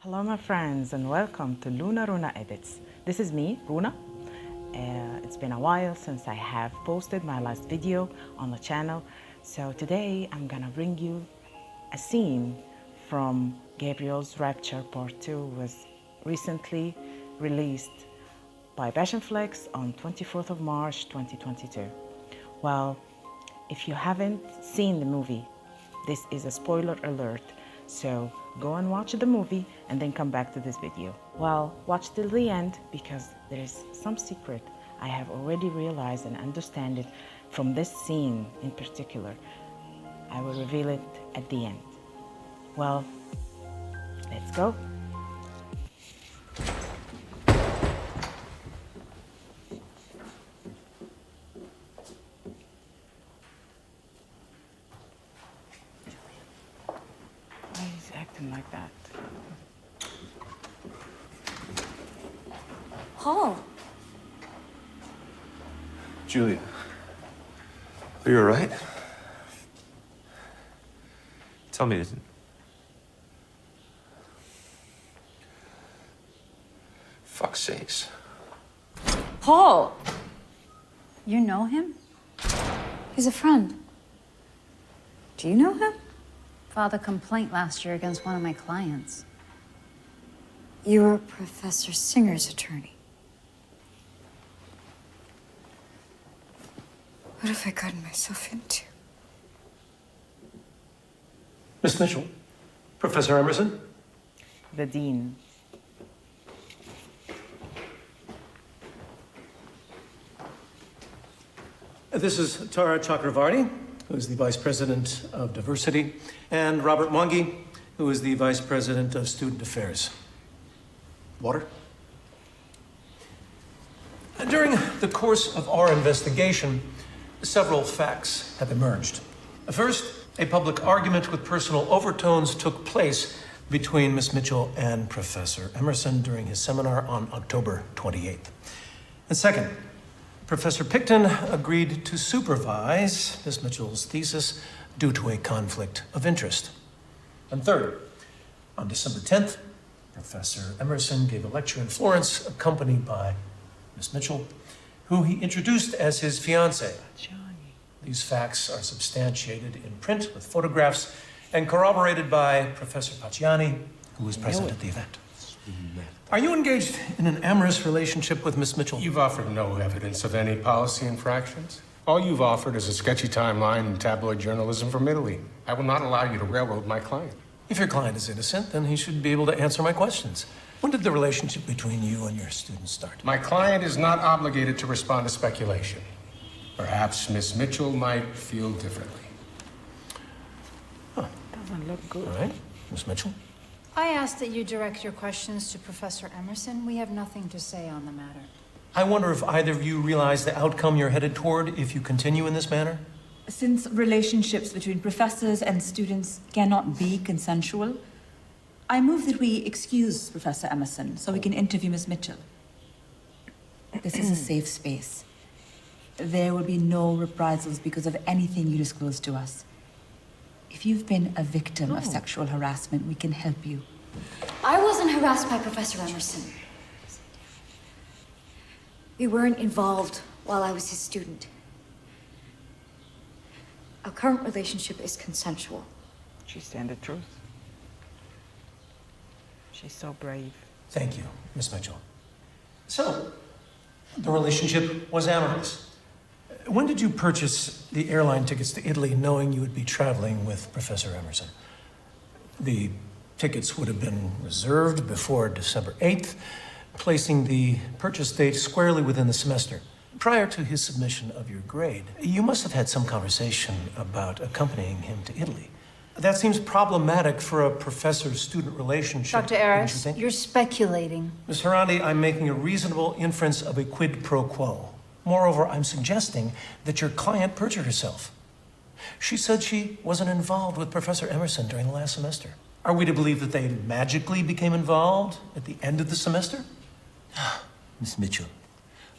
Hello my friends and welcome to Luna Runa Edits. This is me, Runa. It's been a while since I have posted my last video on the channel. So today I'm gonna bring you a scene from Gabriel's Rapture Part 2, was recently released by Passionflix on 24th of March 2022. Well, if you haven't seen the movie, this is a spoiler alert. So go and watch the movie and then come back to this video. Well, watch till the end because there is some secret I have already realized and understand it from this scene in particular. I will reveal it at the end. Well, let's go. Why is he acting like that? Paul. Julia, are you all right? Tell me, fuck's sakes. Paul! You know him? He's a friend. Do you know him? Filed a complaint last year against one of my clients. You were Professor Singer's attorney. What have I gotten myself into? Miss Mitchell, Professor Emerson. The Dean. This is Tara Chakravarti, who is the Vice President of Diversity, and Robert Mongi, who is the Vice President of Student Affairs. Water? During the course of our investigation, several facts have emerged. First, a public argument with personal overtones took place between Miss Mitchell and Professor Emerson during his seminar on October 28th. And second, Professor Picton agreed to supervise Miss Mitchell's thesis due to a conflict of interest. And third, on December 10th, Professor Emerson gave a lecture in Florence accompanied by Miss Mitchell, who he introduced as his fiancée. These facts are substantiated in print with photographs and corroborated by Professor Pacciani, who was present at the event. Are you engaged in an amorous relationship with Miss Mitchell? You've offered no evidence of any policy infractions. All you've offered is a sketchy timeline and tabloid journalism from Italy. I will not allow you to railroad my client. If your client is innocent, then he should be able to answer my questions. When did the relationship between you and your student start? My client is not obligated to respond to speculation. Perhaps Miss Mitchell might feel differently. Doesn't look good. All right, Miss Mitchell. I ask that you direct your questions to Professor Emerson. We have nothing to say on the matter. I wonder if either of you realize the outcome you're headed toward if you continue in this manner? Since relationships between professors and students cannot be consensual, I move that we excuse Professor Emerson so we can interview Miss Mitchell. This is a safe space. There will be no reprisals because of anything you disclose to us. If you've been a victim of sexual harassment, we can help you. I wasn't harassed by Professor Emerson. We weren't involved while I was his student. Our current relationship is consensual. She's saying the truth. She's so brave. Thank you, Miss Mitchell. So, the relationship was amorous. When did you purchase the airline tickets to Italy knowing you would be traveling with Professor Emerson? The tickets would have been reserved before December 8th, placing the purchase date squarely within the semester. Prior to his submission of your grade, you must have had some conversation about accompanying him to Italy. That seems problematic for a professor-student relationship. Dr. wouldn't you Aris, think? you're speculating. Ms. Harandi, I'm making a reasonable inference of a quid pro quo. Moreover, I'm suggesting that your client perjured herself. She said she wasn't involved with Professor Emerson during the last semester. Are we to believe that they magically became involved at the end of the semester? Miss Mitchell,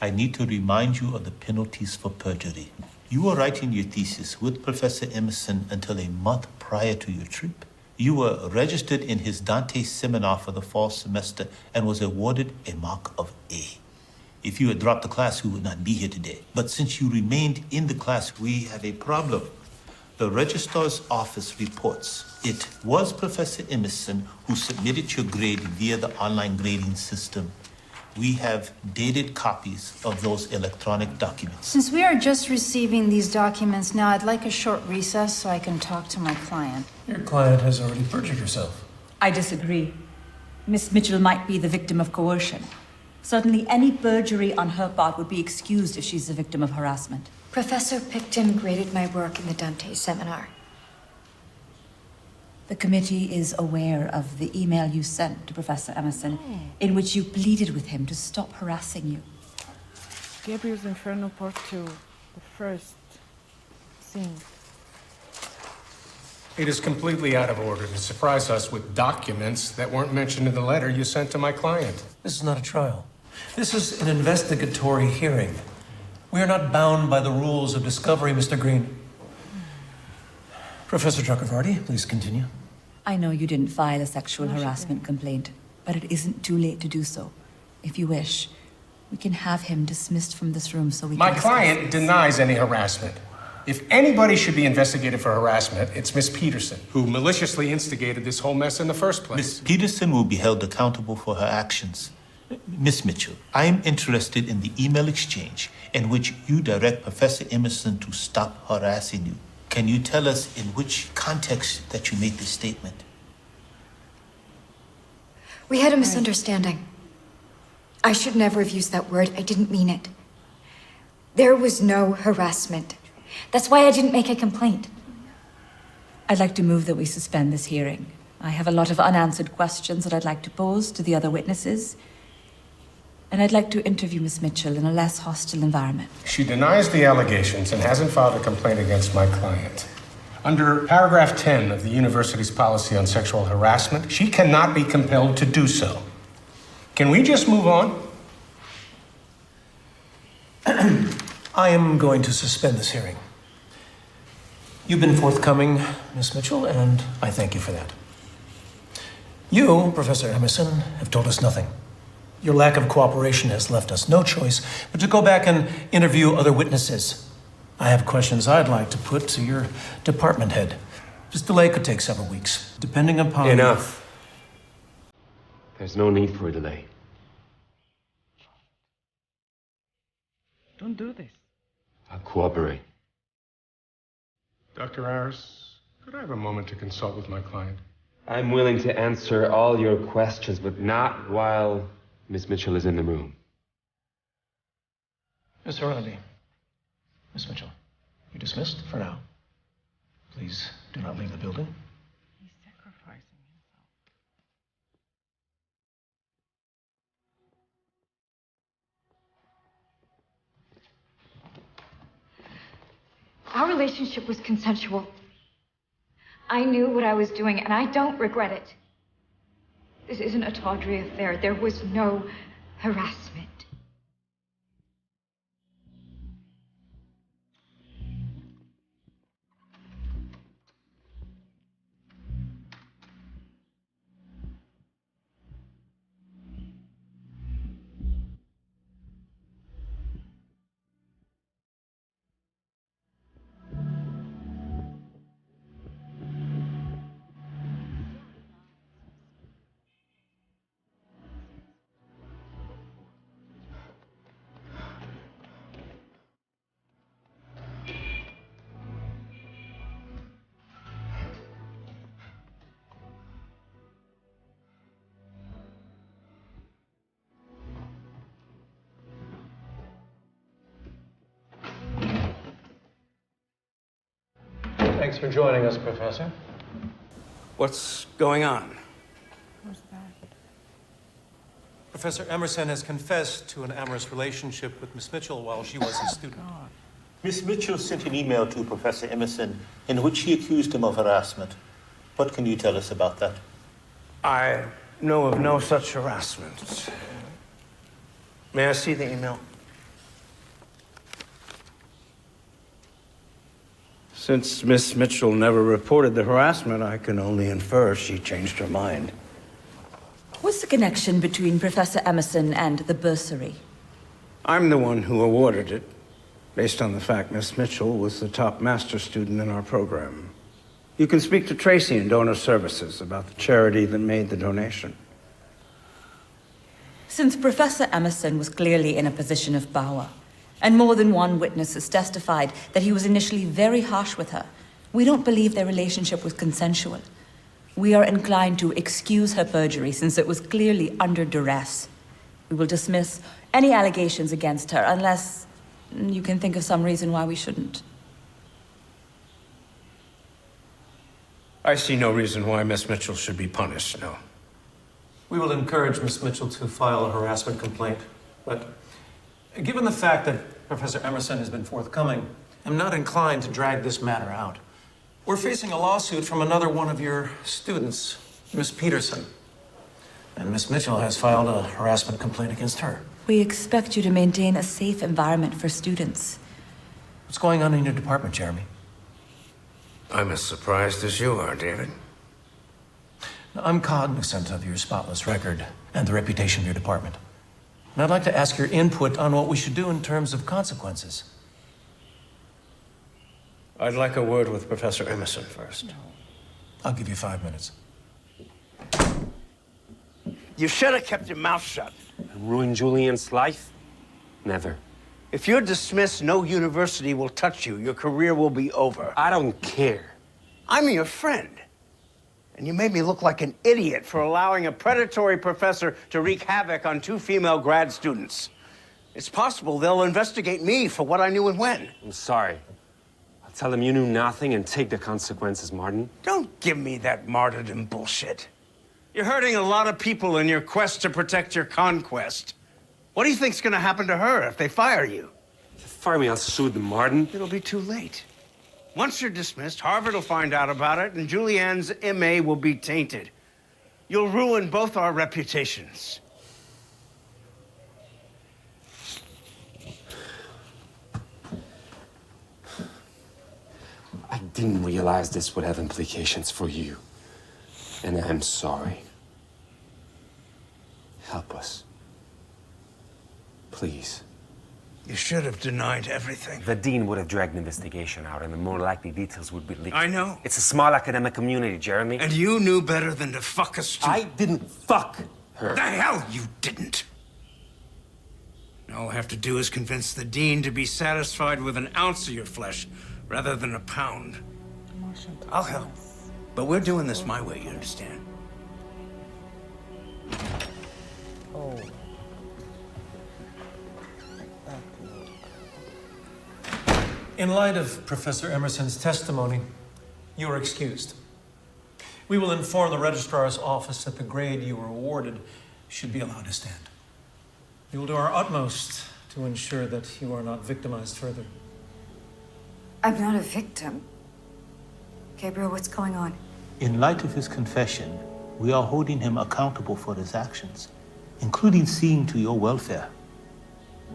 I need to remind you of the penalties for perjury. You were writing your thesis with Professor Emerson until a month prior to your trip. You were registered in his Dante seminar for the fall semester and was awarded a mark of A. If you had dropped the class, we would not be here today. But since you remained in the class, we have a problem. The registrar's office reports it was Professor Emerson who submitted your grade via the online grading system. We have dated copies of those electronic documents. Since we are just receiving these documents now, I'd like a short recess so I can talk to my client. Your client has already perjured herself. I disagree. Miss Mitchell might be the victim of coercion. Certainly any perjury on her part would be excused if she's the victim of harassment. Professor Picton graded my work in the Dante seminar. The committee is aware of the email you sent to Professor Emerson, in which you pleaded with him to stop harassing you. Gabriel's Inferno Part 2, the first scene. It is completely out of order to surprise us with documents that weren't mentioned in the letter you sent to my client. This is not a trial. This is an investigatory hearing. We are not bound by the rules of discovery, Mr. Green. Professor Chakravarti, please continue. I know you didn't file a sexual harassment complaint, but it isn't too late to do so. If you wish, we can have him dismissed from this room so we can My discuss client this. denies any harassment. If anybody should be investigated for harassment, it's Miss Peterson, who maliciously instigated this whole mess in the first place. Miss Peterson will be held accountable for her actions. Miss Mitchell, I am interested in the email exchange in which you direct Professor Emerson to stop harassing you. Can you tell us in which context that you made this statement? We had a misunderstanding. I should never have used that word. I didn't mean it. There was no harassment. That's why I didn't make a complaint. I'd like to move that we suspend this hearing. I have a lot of unanswered questions that I'd like to pose to the other witnesses. And I'd like to interview Miss Mitchell in a less hostile environment. She denies the allegations and hasn't filed a complaint against my client. Under paragraph 10 of the university's policy on sexual harassment, she cannot be compelled to do so. Can we just move on? I am going to suspend this hearing. You've been forthcoming, Miss Mitchell, and I thank you for that. You, Professor Emerson, have told us nothing. Your lack of cooperation has left us no choice but to go back and interview other witnesses. I have questions I'd like to put to your department head. This delay could take several weeks, depending upon... Enough. There's no need for a delay. Don't do this. I'll cooperate. Dr. Ayers, could I have a moment to consult with my client? I'm willing to answer all your questions, but not while Miss Mitchell is in the room. Miss Serenity. Miss Mitchell, you're dismissed for now. Please do not leave the building. He's sacrificing himself. Our relationship was consensual. I knew what I was doing, and I don't regret it. This isn't a tawdry affair. There was no harassment. Thanks for joining us, Professor. What's going on? Who's that? Professor Emerson has confessed to an amorous relationship with Miss Mitchell while she was his student. Miss Mitchell sent an email to Professor Emerson in which she accused him of harassment. What can you tell us about that? I know of no such harassment. May I see the email? Since Miss Mitchell never reported the harassment, I can only infer she changed her mind. What's the connection between Professor Emerson and the bursary? I'm the one who awarded it, based on the fact Miss Mitchell was the top master student in our program. You can speak to Tracy in Donor Services about the charity that made the donation. Since Professor Emerson was clearly in a position of power, and more than one witness has testified that he was initially very harsh with her, we don't believe their relationship was consensual. We are inclined to excuse her perjury since it was clearly under duress. We will dismiss any allegations against her unless you can think of some reason why we shouldn't. I see no reason why Miss Mitchell should be punished, no. We will encourage Miss Mitchell to file a harassment complaint, but given the fact that Professor Emerson has been forthcoming, I'm not inclined to drag this matter out. We're facing a lawsuit from another one of your students, Miss Peterson. And Miss Mitchell has filed a harassment complaint against her. We expect you to maintain a safe environment for students. What's going on in your department, Jeremy? I'm as surprised as you are, David. Now, I'm cognizant of your spotless record and the reputation of your department. And I'd like to ask your input on what we should do in terms of consequences. I'd like a word with Professor Emerson first. I'll give you 5 minutes. You should have kept your mouth shut. Ruin Julian's life? Never. If you're dismissed, no university will touch you. Your career will be over. I don't care. I'm your friend. And you made me look like an idiot for allowing a predatory professor to wreak havoc on 2 female grad students. It's possible they'll investigate me for what I knew and when. I'm sorry. I'll tell them you knew nothing and take the consequences, Martin. Don't give me that martyrdom bullshit. You're hurting a lot of people in your quest to protect your conquest. What do you think's gonna happen to her if they fire you? If you fire me, I'll sue them, Martin. It'll be too late. Once you're dismissed, Harvard will find out about it, and Julianne's MA will be tainted. You'll ruin both our reputations. I didn't realize this would have implications for you. And I'm sorry. Help us. Please. You should have denied everything. The dean would have dragged the investigation out, and the more likely details would be leaked. I know. It's a small academic community, Jeremy. And you knew better than to fuck us too. I didn't fuck her. The hell you didn't. All I have to do is convince the dean to be satisfied with an ounce of your flesh rather than a pound. I'll help. But we're doing this my way, you understand? Oh. In light of Professor Emerson's testimony, you are excused. We will inform the registrar's office that the grade you were awarded should be allowed to stand. We will do our utmost to ensure that you are not victimized further. I'm not a victim. Gabriel, what's going on? In light of his confession, we are holding him accountable for his actions, including seeing to your welfare.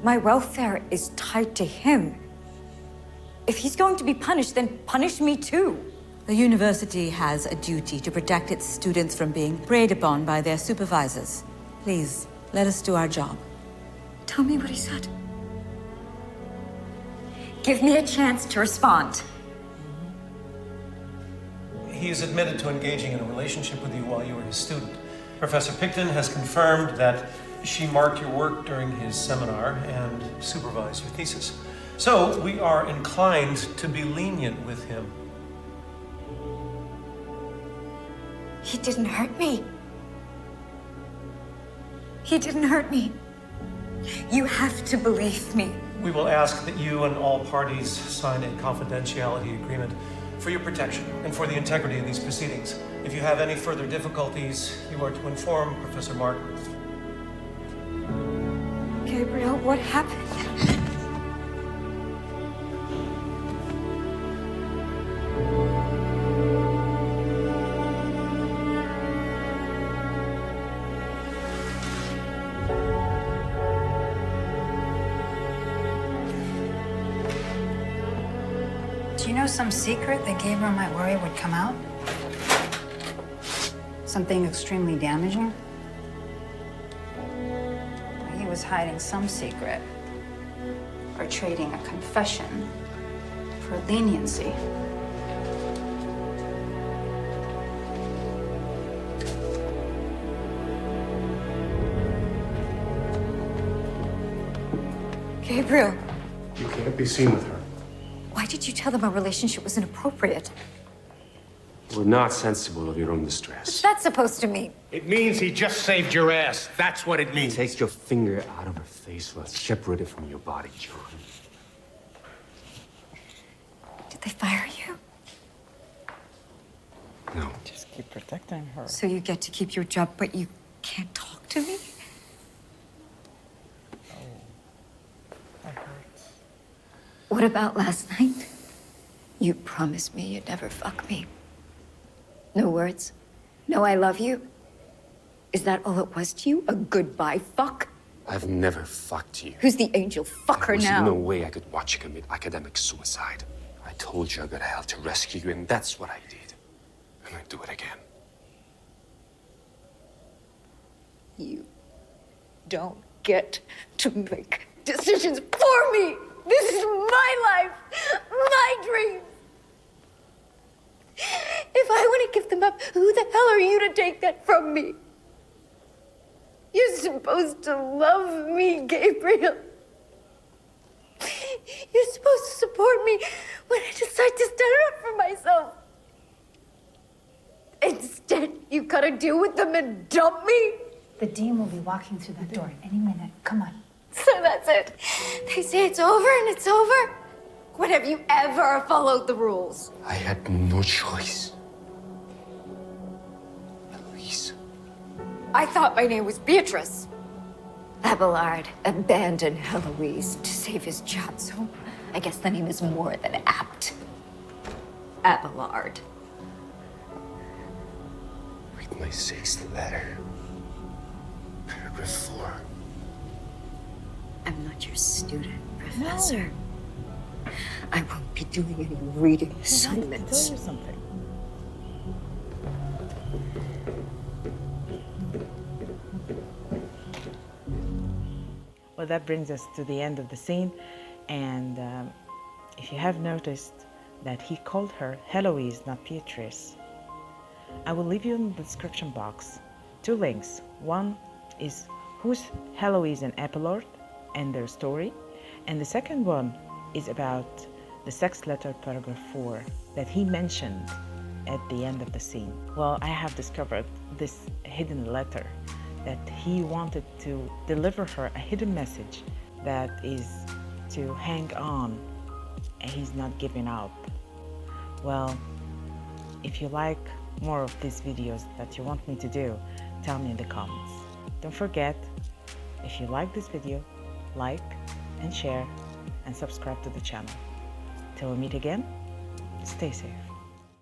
My welfare is tied to him. If he's going to be punished, then punish me too. The university has a duty to protect its students from being preyed upon by their supervisors. Please, let us do our job. Tell me what he said. Give me a chance to respond. He is admitted to engaging in a relationship with you while you were his student. Professor Picton has confirmed that she marked your work during his seminar and supervised your thesis. So we are inclined to be lenient with him. He didn't hurt me. He didn't hurt me. You have to believe me. We will ask that you and all parties sign a confidentiality agreement for your protection and for the integrity of these proceedings. If you have any further difficulties, you are to inform Professor Martin. Gabriel, what happened? Do you know know some secret that Gabriel might worry would come out? Something extremely damaging? He was hiding some secret. Or trading a confession for leniency. Gabriel, You can't be seen with her. why did you tell them our relationship was inappropriate? We're not sensible of your own distress. What's that supposed to mean? It means he just saved your ass. That's what it means. Take your finger out of her face. Let's separate it from your body, John. Did they fire you? No. Just keep protecting her. So you get to keep your job, but you can't talk to me? That hurts. What about last night? You promised me you'd never fuck me. No words? No I love you? Is that all it was to you? A goodbye fuck? I've never fucked you. Who's the angel fucker There's now? no way I could watch you commit academic suicide. I told you I'd go to hell to rescue you, and that's what I did. And I'd do it again. You don't get to make decisions for me. This is my life, my dreams. If I want to give them up, who the hell are you to take that from me? You're supposed to love me, Gabriel. You're supposed to support me when I decide to stand up for myself. Instead, you gotta deal with them and dump me. The dean will be walking through that door any minute. Come on. So that's it. They say it's over and it's over. When have you ever followed the rules? I had no choice. Héloïse. I thought my name was Beatrice. Abelard abandoned Héloïse to save his job, so I guess the name is more than apt. Abelard. Read my 6th letter. Paragraph 4. I'm not your student, Professor. I won't be doing any reading assignments. Tell you something. Well, that brings us to the end of the scene, and if you have noticed that he called her Héloïse, not Beatrice, I will leave you in the description box 2 links. One is who's Héloïse and Abelard and their story, and the second one is about the sex letter paragraph 4 that he mentioned at the end of the scene. Well, I have discovered this hidden letter that he wanted to deliver her a hidden message that is to hang on, and he's not giving up. Well, if you like more of these videos that you want me to do, tell me in the comments. Don't forget, if you like this video, like and share and subscribe to the channel. Till we meet again, stay safe.